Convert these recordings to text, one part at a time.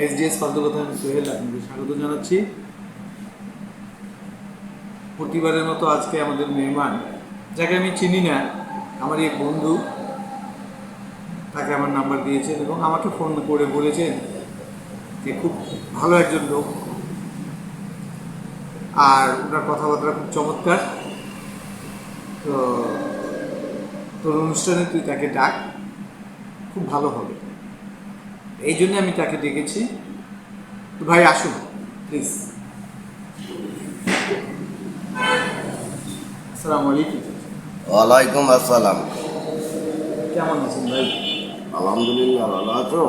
SDS ফালতু কথা, আমি সোহেল আপনাকে স্বাগত জানাচ্ছি। প্রতিবারের মতো আজকে আমাদের মেহমান, যাকে আমি চিনি না, আমার এক বন্ধু, তাকে আমার নাম্বার দিয়েছেন এবং আমাকে ফোন করে বলেছেন যে খুব ভালো একজন লোক, আর ওনার কথাবার্তা খুব চমৎকার। তো তোর অনুষ্ঠানে তুই তাকে ডাক, খুব ভালো হবে। এই জন্য আমি তাকে ডেকেছি। তো ভাই আসুন প্লিজ। আসসালামু আলাইকুম। ওয়ালাইকুম আসসালাম। কেমন আছেন ভাই? আলহামদুলিল্লাহ, ভালো আছো?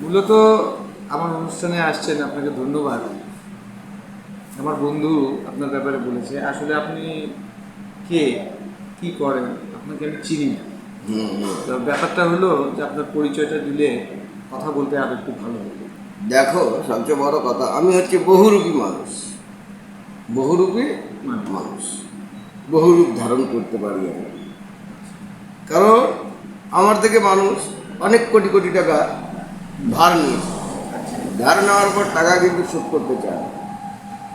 মূলত আমার অনুষ্ঠানে আসছেন, আপনাকে ধন্যবাদ। আমার বন্ধু আপনার ব্যাপারে বলেছে। আসলে আপনি কে, কি করেন, আপনাকে আমি চিনি না। তো ব্যাপারটা হলো যে আপনার পরিচয়টা দিলে কথা বলতে আরো একটু ভালো হতো। দেখো, সবচেয়ে বড় কথা, আমি হচ্ছে বহুরূপী মানুষ। বহুরূপী মানুষ, বহুরূপ ধারণ করতে পারি আমি। কারণ আমার থেকে মানুষ অনেক কোটি কোটি টাকা ধার নিয়েছে। ধার নেওয়ার পর টাকা কিন্তু শোধ করতে চায় না।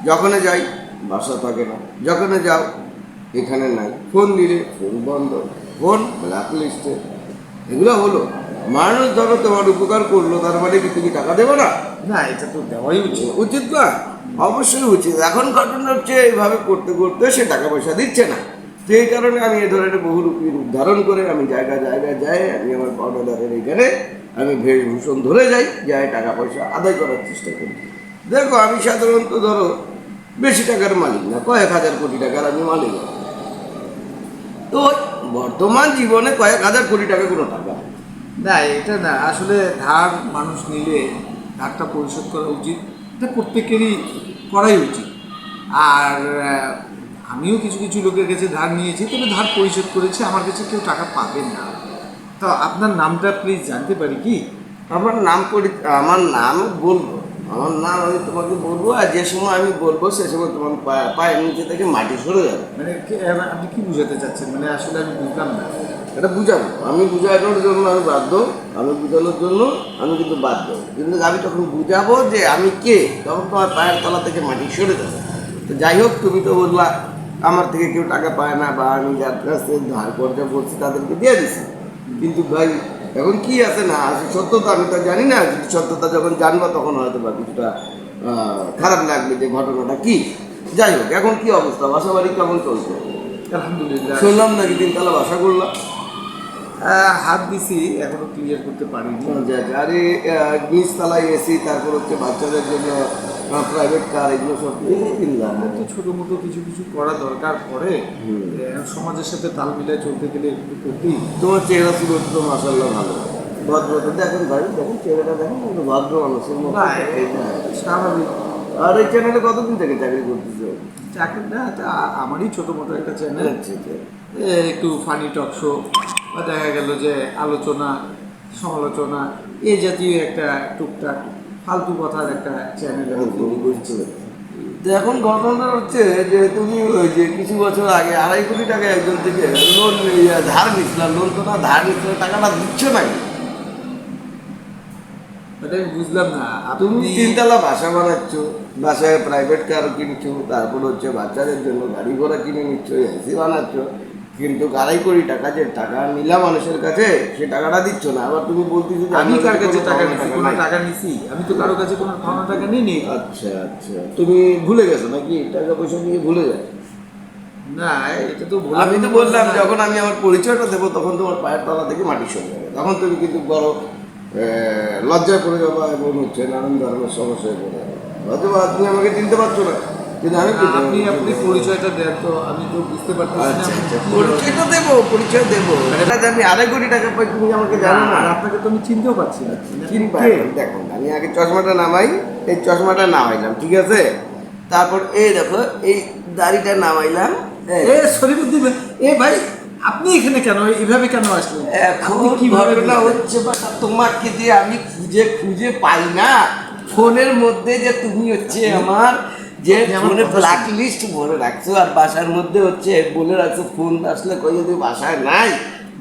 যখনই যাই বাসা থাকে না, যখনই যাও এখানে নাই, ফোন দিলে ফোন বন্ধ, ফোন ব্ল্যাক লিস্টে। এগুলো হলো মানুষ। ধরো তোমার উপকার করলো, তার মানে কি তুমি টাকা দেবো না? না, এটা তো দেওয়াই উচিত। উচিত না? অবশ্যই উচিত। এখন ঘটনা হচ্ছে এইভাবে করতে করতে সে টাকা পয়সা দিচ্ছে না। তো এই কারণে আমি এ ধরনের বহুরূপী রূপ ধারণ করে আমি জায়গায় জায়গায় যাই। আমি আমার পাওনাদারের এখানে আমি ভেষভূষণ ধরে যাই, যাই টাকা পয়সা আদায় করার চেষ্টা করি। দেখো, আমি সাধারণত ধরো বেশি টাকার মালিক না, কয়েক হাজার কোটি টাকার আমি মালিক। তো বর্তমান জীবনে কয়েক হাজার কোটি টাকা কোনো টাকা না। না, এটা না, আসলে ধার মানুষ নিলে ধারটা পরিশোধ করা উচিত। এটা প্রত্যেকেরই করাই উচিত। আর আমিও কিছু কিছু লোকের কাছে ধার নিয়েছি, তবে ধার পরিশোধ করেছি। আমার কাছে কেউ টাকা পাবেন না। তো আপনার নামটা প্লিজ জানতে পারি কি? আমার নাম আমার নাম বলবো, আমার নাম আমি তোমাকে বলবো, আর যে সময় আমি বলবো সে সময় তোমার পায়ের নিচে থেকে মাটি সরে যাবে। মানে আপনি কি বুঝাতে চাচ্ছেন? মানে আসলে আমি বুঝলাম না। এটা বুঝাবো, আমি বুঝানোর জন্য আমি বাধ্য, আমি বুঝানোর জন্য আমি কিন্তু বাধ্য। কিন্তু আমি তখন বুঝাবো যে আমি কে, তখন তোমার পায়ের তলা থেকে মাটি সরে যাবে। তো যাই হোক, তুমি তো বললা আমার থেকে কেউ টাকা পায় না, বা আমি যার কাছে ধার করতে বলছি তাদেরকে দিয়ে দিছি। কিন্তু ভাই, এখন কি আছে না আছে সত্যতা আমি তো জানি না। সত্যতা যখন জানবো তখন হয়তো বা কিছুটা খারাপ লাগবে যে ঘটনাটা কি। যাই হোক, এখন কি অবস্থা, বাসা বাড়ি কেমন চলছে? আলহামদুলিল্লাহ। শুনলাম নাকি তিনতলা বাসা করলাম। হাত দিছি, এখনো ক্লিয়ার করতে পারিনি। আরে নিচতলায় এসি, তারপর হচ্ছে বাচ্চাদের জন্য প্রাইভেট কার, এগুলো সব কিনলাম। তো ছোটো মোটো কিছু কিছু করা দরকার পড়ে। সমাজের সাথে তাল মিলিয়ে চলতে গেলে একটু করতেই। তোমার চেহারা ছিল তো মাসাল্লাহ ভালো, ভদ্রতা দেখেন ভাই, দেখেন চেহারাটা দেখেন, কিন্তু ভদ্র মানুষের মতো। না, স্বাভাবিক। আর এই চ্যানেলে কতদিন থেকে চাকরি করতেছে? চাকরিটা আমারই ছোটো মোটো একটা চ্যানেল। আচ্ছা আচ্ছা। একটু ফানি টক শো, বা দেখা গেল যে আলোচনা সমালোচনা, এই জাতীয় একটা টুকটাক ফালতু কথার একটা চ্যানেল আমি তৈরি করছি। তো এখন ঘটনাটা হচ্ছে যে তুমি ওই যে কিছু বছর আগে 2.5 কোটি টাকা একজন থেকে লোন ধার নিচ্ছিলাম। লোন তো না, ধার নিচ্ছিল, টাকাটা দিচ্ছ নাকি? এটা আমি বুঝলাম না। তুমি আপনি তিনতলা বাসা বানাচ্ছ, বাসায় প্রাইভেট কার কিনছো, তারপর হচ্ছে বাচ্চাদের জন্য গাড়ি ঘোড়া কিনে নিচ্ছ, এসি বানাচ্ছ, কিন্তু 2.5 কোটি টাকা যে টাকা নিলাম মানুষের কাছে, সে টাকাটা দিচ্ছ না। আবার তুমি বলতেছো যে আমি কার কাছে টাকা পাওনা নিছি? কোনো নাই। টাকা নিছি? আমি তো কারো কাছে কোনো পাওনা টাকা নিইনি। আচ্ছা আচ্ছা, তুমি ভুলে গেছো নাকি টাকা পয়সা নিয়ে ভুলে যায়? না, এটা তো ভোলা আমি তো কোনো বললাম কথা না। যখন আমি আমার পরিচয়টা দেবো তখন তোমার পায়ের তলা থেকে মাটি সরে যাবে। তখন তুমি কিন্তু বড় লজ্জায় পড়ে যাবো এবং হচ্ছে নানান ধরনের সমস্যায় পড়ে যাবে। হয়তো বা তুমি আমাকে চিনতে পারছো না, কিন্তু আমি আপনি আপনি পরিচয়টা দেন তো, আমি তো বুঝতে পারতেছি না আচ্ছা আপনি আচ্ছা, কি পরিচয়টা দেবো, পরিচয় দেবো। এটা যে আমি 2.5 কোটি টাকা পাই তুমি আমাকে জানো বলেন। না? আর আপনাকে তো আমি চিনতেও পারছি না। চিনবা কে? এখন? দেখো, আমি আগে চশমাটা নামাই, এই চশমাটা নামাইলাম, ঠিক আছে? তারপর এই দেখো, এই দাড়িটা নামাইলাম। এ শরীফুদ্দিন, এ ভাই, আপনি এখানে কেন, এইভাবে কেন আসলেন? এখন আপনি কিভাবে ঘটনা বুঝলেন? হচ্ছে বাটা, তোমাকে যে আমি খুঁজে খুঁজে পাই না ফোনের মধ্যে, যে তুমি হচ্ছে আমার যে আপনি আমার ফোনে কথা ব্ল্যাক শুনুন। লিস্ট ভরে রাখছো, আর বাসার মধ্যে হচ্ছে বলে রাখছো ফোন আসলে কই যদি বাসায় নাই,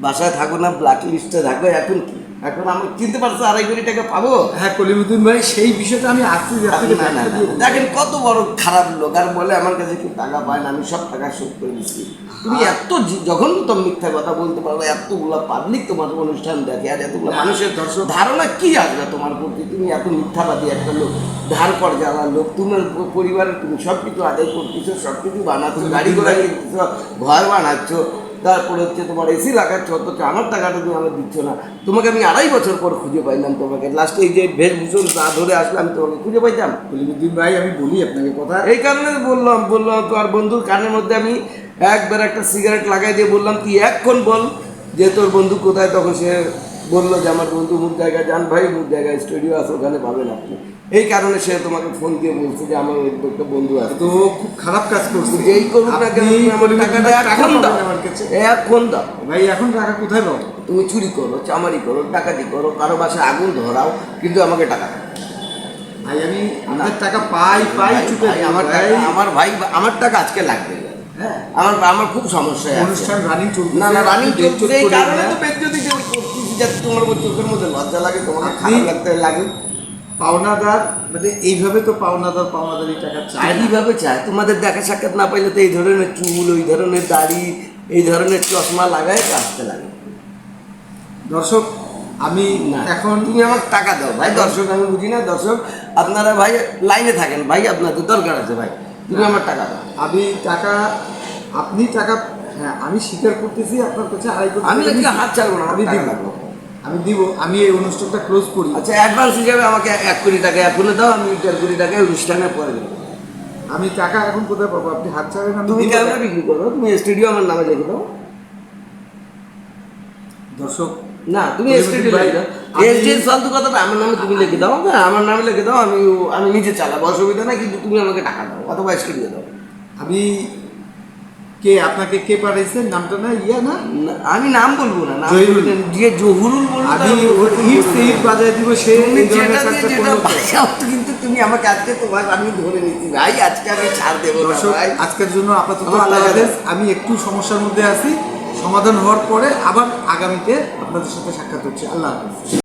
বাসায় থাকো না, ব্ল্যাক লিস্টে থাকো। এখন কি এখন আমি চিনতে পারছো 2.5 কোটি টাকা পাবো? হ্যাঁ কলিমুদ্দিন ভাই, সেই বিষয়টা আমি আসতে আপনাকে না, না, না। দেখেন কত বড় খারাপ লোক, আর বলে আমার কাছে কি টাকা পায় না, আমি সব টাকা শোধ করে দিচ্ছি। তুমি এত যখন তো মিথ্যা কথা বলতে পারো, এতগুলা পাবলিক তোমার অনুষ্ঠান দেখে, আর এতগুলো মানুষের দর্শক ধারণা কি আসবে তোমার প্রতি? তুমি এত মিথ্যাবাদী একটা লোক, ধার কর যাওয়া লোক, তোমার পরিবারের তুমি সব কিছু আদায় করতেছো, সব কিছু বানাচ্ছো, গাড়ি ঘোড়া কিনতেছো, ঘর বানাচ্ছ, তারপরে হচ্ছে তোমার এসি লাগাচ্ছ, অথচ আমার টাকাটা তুমি আমাকে দিচ্ছ না। তোমাকে আমি 2.5 বছর পর খুঁজে পাইলাম, তোমাকে লাস্টে এই যে বেশভূষণ না ধরে আসলাম, তোমাকে খুঁজে পাইতাম। কলিমুদ্দিন ভাই আমি বলি আপনাকে কথা, এই কারণে বললাম তো, আর বন্ধুর কানের মধ্যে আমি একবার একটা সিগারেট লাগাই দিয়ে বললাম তুই এক্ষণ বল যে তোর বন্ধু কোথায়। তখন সে বললো যে আমার বন্ধু মুখ জায়গায় যান ভাই, মুখ জায়গায় স্টুডিও আছে, ওখানে পাবেন আপনি। এই কারণে সে তোমাকে ফোন দিয়ে বলছে যে আমার ওই একটা বন্ধু আছে। তো খুব খারাপ কাজ করছে। যেই করুক না কেন, তুমি আমার টাকাটা এখন দাও, আমার কাছে এখন দাও। ভাই এখন টাকা কোথায় পাবো? তুমি চুরি করো, চামারি করো, ডাকাতি করো, কারো বাসায় আগুন ধরাও, কিন্তু আমাকে টাকা দাও। ভাই আমি আপনার টাকা পাই চুপে ভাই, আমার টাকা, আমার টাকা আজকে লাগবে। হ্যাঁ আমার খুব সমস্যা আছে। অনুষ্ঠান রানিং চলছে, না না, রানিং আপনি চলছে, এই করেন কারণে না। তো বেজ্জতি করতেছি যাতে তোমার চোখের মধ্যে লজ্জা লাগে, তোমাকে আপনি- খারাপ লাগতে লাগে। পাওনাদার মানে এইভাবে তো পাওনাদারি টাকা চায় না। এইভাবে চায়, তোমাদের দেখা সাক্ষাৎ না পাইলে তো এই ধরনের চুল, ওই ধরনের দাড়ি, এই ধরনের চশমা লাগায় তো আসতে লাগে। দর্শক আমি না, এখন তুমি আমার টাকা দাও ভাই। দর্শক আমি বুঝি না, দর্শক আপনারা ভাই লাইনে থাকেন ভাই, আপনাদের দরকার আছে ভাই, তুমি আমার টাকা দাও। আপনি টাকা, হ্যাঁ আমি স্বীকার করতেছি আপনার কাছে 2.5 কোটি আমি টাকা আজকে নিচ্ছি। হাত ছাড়বো না, আমি আমি দিব, দিব। আমি এই অনুষ্ঠানটা ক্লোজ করি। আচ্ছা, অ্যাডভান্স হিসাবে আমাকে 1 কোটি টাকা এখনো দাও, আমি 1.5 কোটি টাকা অনুষ্ঠানের পরে দেবো। আমি টাকা এখন কোথায় পাবো? আপনি হাত ছাড়েন, আমি তুমি দিব ক্যামেরা টাকা। বিক্রি করো, তুমি স্টুডিও আমার নামে লিখে দাও। দর্শক না, তুমি আমি স্টুডিও ভাই, লিখে দাও। আমি- এসডিএস ফালতু কথাটা আমার নামে তুমি লিখে দাও। হ্যাঁ, আমার নামে লিখে দাও, আমি নিজে চালাবো, অসুবিধা নাই, কিন্তু তুমি আমাকে টাকা দাও অথবা স্টুডিও দাও। আমি আপনাকে কে পাঠাইছে নামটা না ইয়া না, না, আমি নাম বলবো না, নাম জহিরুল। বলবেন, যে জহুরুল বলবো, আমি ওর ইট বাজায় দিব, সে তুমি এই ধরনের যেটা কাজটা দিয়ে যেটা করলো তো। পাঠাও, কিন্তু তুমি আমাকে আজকে তোমার আমি ধরে নিচ্ছি ভাই, আজকে আমি ছাড় দেবো না দর্শক ভাই। আজকের জন্য আপাতত আমার আল্লাহ টাকা হাফেজ। আমি একটু সমস্যার মধ্যে আছি, সমাধান হওয়ার পরে আবার আগামীতে আপনাদের সাথে সাক্ষাৎ হচ্ছে। আল্লাহ হাফেজ।